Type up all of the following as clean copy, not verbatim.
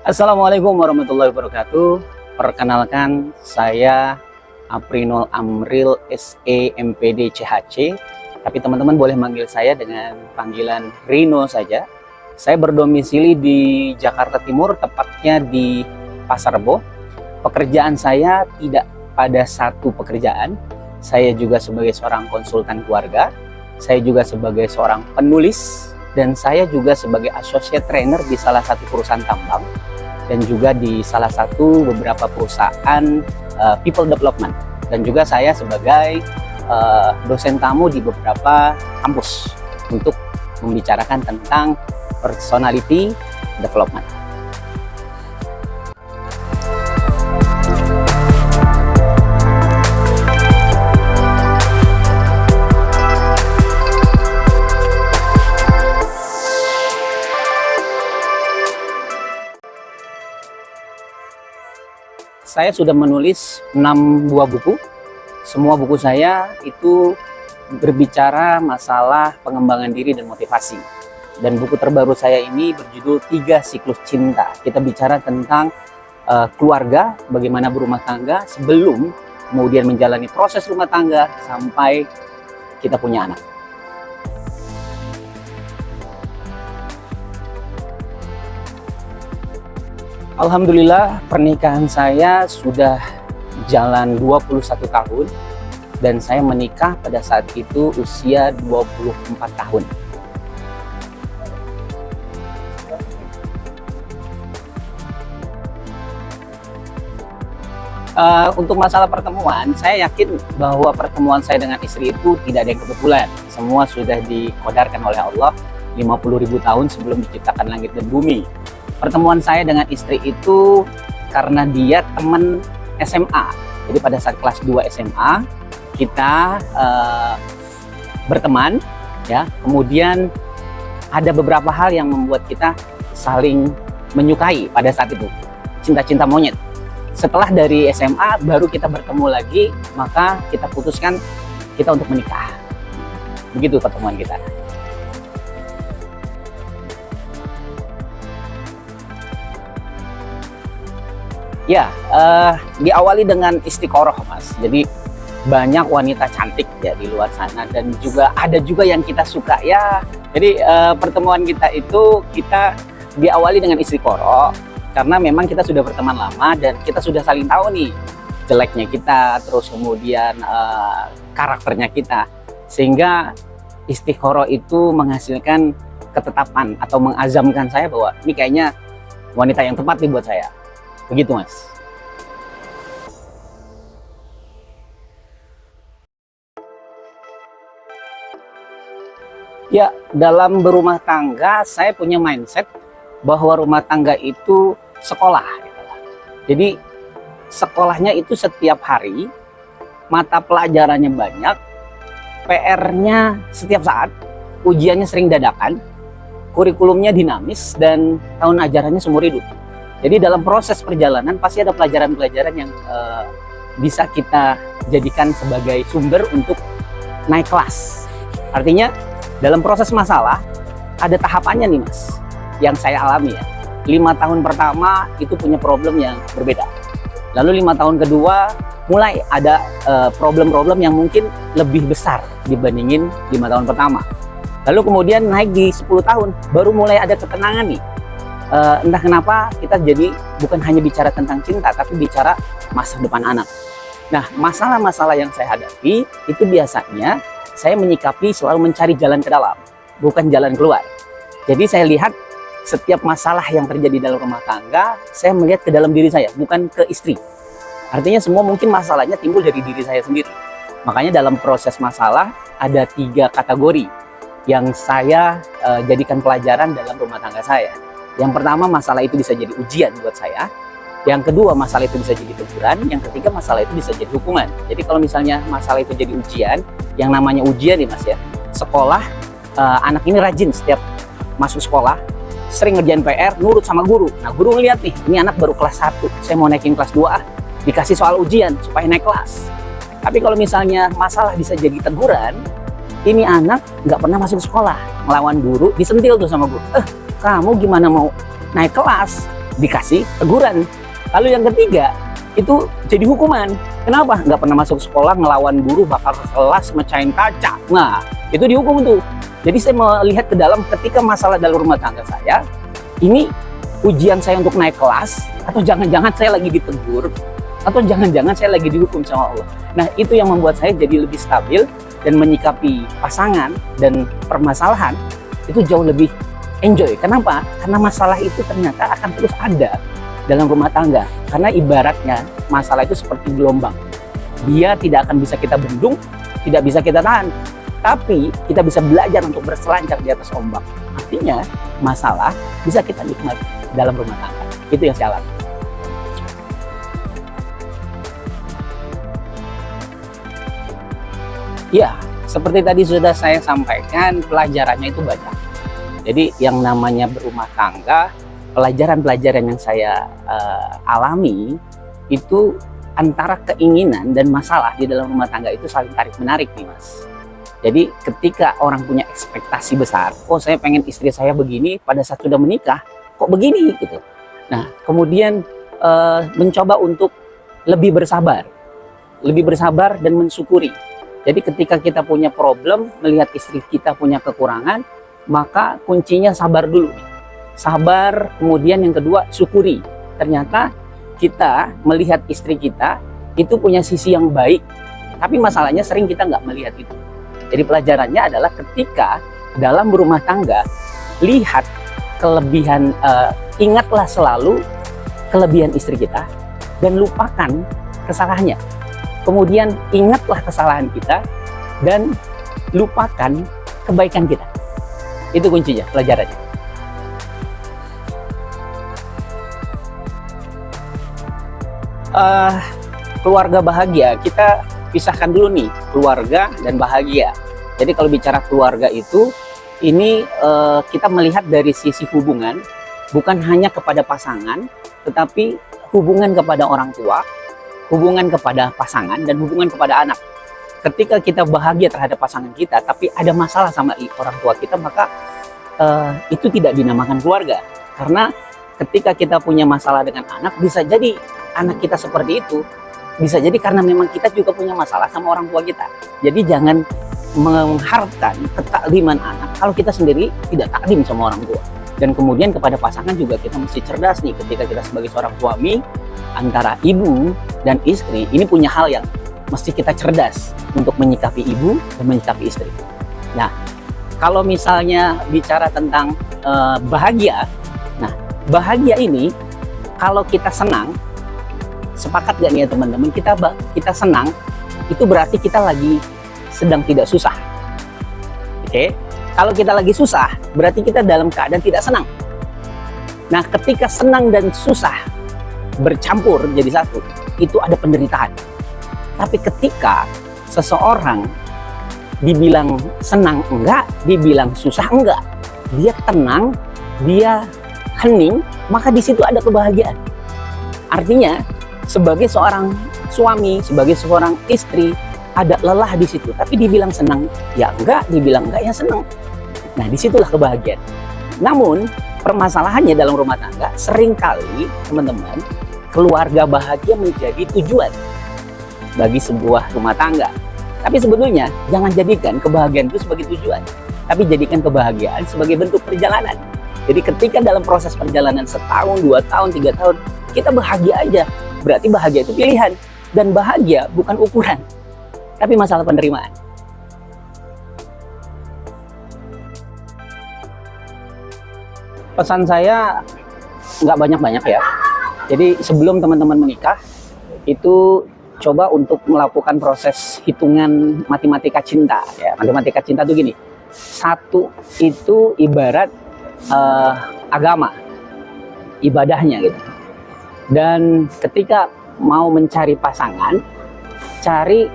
Assalamualaikum warahmatullahi wabarakatuh. Perkenalkan, saya Aprinol Amril SE MPD CHC. Tapi teman-teman boleh manggil saya dengan panggilan Rino saja. Saya berdomisili di Jakarta Timur, tepatnya di Pasar Rebo. Pekerjaan saya tidak pada satu pekerjaan. Saya juga sebagai seorang konsultan keluarga. Saya juga sebagai seorang penulis. Dan saya juga sebagai associate trainer di salah satu perusahaan tambang. Dan juga di salah satu beberapa perusahaan people development, dan juga saya sebagai dosen tamu di beberapa kampus untuk membicarakan tentang personality development. Saya sudah menulis 6 buah buku. Semua buku saya itu berbicara masalah pengembangan diri dan motivasi. Dan buku terbaru saya ini berjudul 3 Siklus Cinta. Kita bicara tentang keluarga, bagaimana berumah tangga sebelum kemudian menjalani proses rumah tangga sampai kita punya anak. Alhamdulillah, pernikahan saya sudah jalan 21 tahun dan saya menikah pada saat itu usia 24 tahun. Untuk masalah pertemuan, saya yakin bahwa pertemuan saya dengan istri itu tidak ada yang kebetulan. Semua sudah dikodarkan oleh Allah 50.000 tahun sebelum diciptakan langit dan bumi. Pertemuan saya dengan istri itu karena dia teman SMA. Jadi pada saat kelas 2 SMA kita berteman, ya. Kemudian ada beberapa hal yang membuat kita saling menyukai pada saat itu. Cinta-cinta monyet. Setelah dari SMA baru kita bertemu lagi, maka kita putuskan kita untuk menikah. Begitu pertemuan kita. Ya, diawali dengan istiqoroh, Mas. Jadi banyak wanita cantik ya di luar sana, dan juga ada juga yang kita suka ya. Jadi pertemuan kita itu kita diawali dengan istiqoroh karena memang kita sudah berteman lama dan kita sudah saling tahu nih jeleknya kita, terus kemudian karakternya kita, sehingga istiqoroh itu menghasilkan ketetapan atau mengazamkan saya bahwa ini kayaknya wanita yang tepat nih buat saya. Begitu, Mas. Ya, dalam berumah tangga saya punya mindset bahwa rumah tangga itu sekolah. Jadi sekolahnya itu setiap hari, mata pelajarannya banyak, PR-nya setiap saat, ujiannya sering dadakan, kurikulumnya dinamis, dan tahun ajarannya seumur hidup. Jadi dalam proses perjalanan pasti ada pelajaran-pelajaran yang bisa kita jadikan sebagai sumber untuk naik kelas. Artinya dalam proses masalah ada tahapannya nih, Mas, yang saya alami ya. 5 tahun pertama itu punya problem yang berbeda. Lalu 5 tahun kedua mulai ada problem-problem yang mungkin lebih besar dibandingin 5 tahun pertama. Lalu kemudian naik di 10 tahun baru mulai ada ketenangan nih. Entah kenapa kita jadi bukan hanya bicara tentang cinta, tapi bicara masa depan anak. Nah, masalah-masalah yang saya hadapi itu biasanya saya menyikapi selalu mencari jalan ke dalam, bukan jalan keluar. Jadi saya lihat setiap masalah yang terjadi dalam rumah tangga, saya melihat ke dalam diri saya, bukan ke istri. Artinya semua mungkin masalahnya timbul dari diri saya sendiri. Makanya dalam proses masalah ada 3 kategori yang saya jadikan pelajaran dalam rumah tangga saya. Yang pertama, masalah itu bisa jadi ujian buat saya. Yang kedua, masalah itu bisa jadi teguran. Yang ketiga, masalah itu bisa jadi hukuman. Jadi kalau misalnya masalah itu jadi ujian, yang namanya ujian nih, Mas, ya. Sekolah, anak ini rajin setiap masuk sekolah, sering ngerjain PR, nurut sama guru. Nah, guru ngeliat nih, ini anak baru kelas 1, saya mau naikin kelas 2 dikasih soal ujian supaya naik kelas. Tapi kalau misalnya masalah bisa jadi teguran, ini anak nggak pernah masuk sekolah, ngelawan guru, disentil tuh sama guru. Kamu gimana mau naik kelas? dikasih teguran. Lalu yang ketiga, itu jadi hukuman. Kenapa? Nggak pernah masuk sekolah, ngelawan guru, bakal kelas, mecahin kaca. Nah, itu dihukum tuh. Jadi saya melihat ke dalam ketika masalah dalam rumah tangga saya, ini ujian saya untuk naik kelas, atau jangan-jangan saya lagi ditegur, atau jangan-jangan saya lagi dihukum sama Allah. Nah, itu yang membuat saya jadi lebih stabil dan menyikapi pasangan dan permasalahan itu jauh lebih enjoy. Kenapa? Karena masalah itu ternyata akan terus ada dalam rumah tangga. Karena ibaratnya masalah itu seperti gelombang. Dia tidak akan bisa kita bendung, tidak bisa kita tahan. Tapi kita bisa belajar untuk berselancar di atas ombak. Artinya masalah bisa kita nikmati dalam rumah tangga. Itu yang saya alami. Ya, seperti tadi sudah saya sampaikan, pelajarannya itu banyak. Jadi yang namanya berumah tangga, pelajaran-pelajaran yang saya alami itu antara keinginan dan masalah di dalam rumah tangga itu saling tarik-menarik nih Mas. Jadi ketika orang punya ekspektasi besar, oh saya pengen istri saya begini, pada saat sudah menikah, kok begini gitu. Nah kemudian mencoba untuk lebih bersabar dan mensyukuri. Jadi ketika kita punya problem, melihat istri kita punya kekurangan, maka kuncinya sabar dulu. Sabar, kemudian yang kedua syukuri. Ternyata kita melihat istri kita itu punya sisi yang baik, tapi masalahnya sering kita nggak melihat itu. Jadi pelajarannya adalah ketika dalam berumah tangga, lihat kelebihan, ingatlah selalu kelebihan istri kita dan lupakan kesalahannya. Kemudian ingatlah kesalahan kita dan lupakan kebaikan kita. Itu kuncinya, pelajarannya. Keluarga bahagia, kita pisahkan dulu nih keluarga dan bahagia. Jadi kalau bicara keluarga itu, ini kita melihat dari sisi hubungan, bukan hanya kepada pasangan, tetapi hubungan kepada orang tua, hubungan kepada pasangan, dan hubungan kepada anak. Ketika kita bahagia terhadap pasangan kita, tapi ada masalah sama orang tua kita, maka itu tidak dinamakan keluarga. Karena ketika kita punya masalah dengan anak, bisa jadi anak kita seperti itu. Bisa jadi karena memang kita juga punya masalah sama orang tua kita. Jadi jangan mengharapkan ketakliman anak kalau kita sendiri tidak taklim sama orang tua. Dan kemudian kepada pasangan juga kita mesti cerdas nih, ketika kita sebagai seorang suami, antara ibu dan istri ini punya hal yang mesti kita cerdas untuk menyikapi ibu dan menyikapi istri. Nah, kalau misalnya bicara tentang bahagia, nah bahagia ini kalau kita senang, sepakat gak nih ya teman-teman, kita senang, itu berarti kita lagi sedang tidak susah. Oke? Kalau kita lagi susah, berarti kita dalam keadaan tidak senang. Nah, ketika senang dan susah bercampur jadi satu, itu ada penderitaan. Tapi ketika seseorang dibilang senang enggak, dibilang susah enggak, dia tenang, dia hening, maka di situ ada kebahagiaan. Artinya, sebagai seorang suami, sebagai seorang istri, ada lelah di situ, tapi dibilang senang ya enggak, dibilang enggak ya senang. Nah, disitulah kebahagiaan. Namun permasalahannya dalam rumah tangga, seringkali teman-teman, keluarga bahagia menjadi tujuan bagi sebuah rumah tangga. Tapi sebetulnya jangan jadikan kebahagiaan itu sebagai tujuan, tapi jadikan kebahagiaan sebagai bentuk perjalanan. Jadi ketika dalam proses perjalanan setahun, 2 tahun, 3 tahun, kita bahagia aja, berarti bahagia itu pilihan. Dan bahagia bukan ukuran, tapi masalah penerimaan. Pesan saya nggak banyak-banyak ya. Jadi sebelum teman-teman menikah, itu coba untuk melakukan proses hitungan matematika cinta. Ya, matematika cinta itu gini, 1 itu ibarat agama, ibadahnya gitu. Dan ketika mau mencari pasangan, cari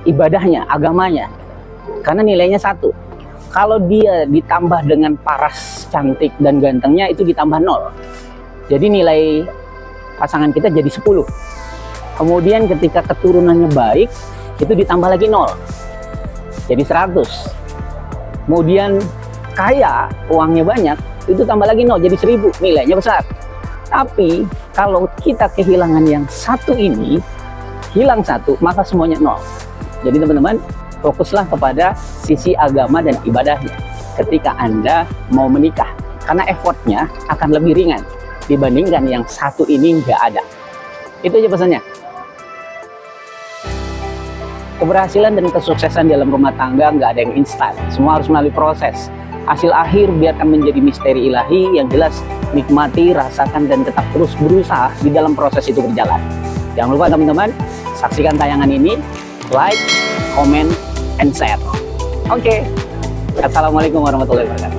ibadahnya, agamanya, karena nilainya 1. Kalau dia ditambah dengan paras, cantik, dan gantengnya, itu ditambah 0. Jadi nilai pasangan kita jadi 10. Kemudian ketika keturunannya baik, itu ditambah lagi 0. Jadi 100. Kemudian kaya, uangnya banyak, itu tambah lagi 0, jadi 1000, nilainya besar. Tapi kalau kita kehilangan yang satu ini, hilang satu, maka semuanya nol. Jadi teman-teman, fokuslah kepada sisi agama dan ibadahnya ketika Anda mau menikah. Karena effortnya akan lebih ringan dibandingkan yang satu ini nggak ada. Itu aja pesannya. Keberhasilan dan kesuksesan dalam rumah tangga nggak ada yang instan. Semua harus melalui proses. Hasil akhir biarkan menjadi misteri ilahi, yang jelas nikmati, rasakan, dan tetap terus berusaha di dalam proses itu berjalan. Jangan lupa teman-teman, saksikan tayangan ini, like, comment, and share. Oke. Assalamualaikum warahmatullahi wabarakatuh.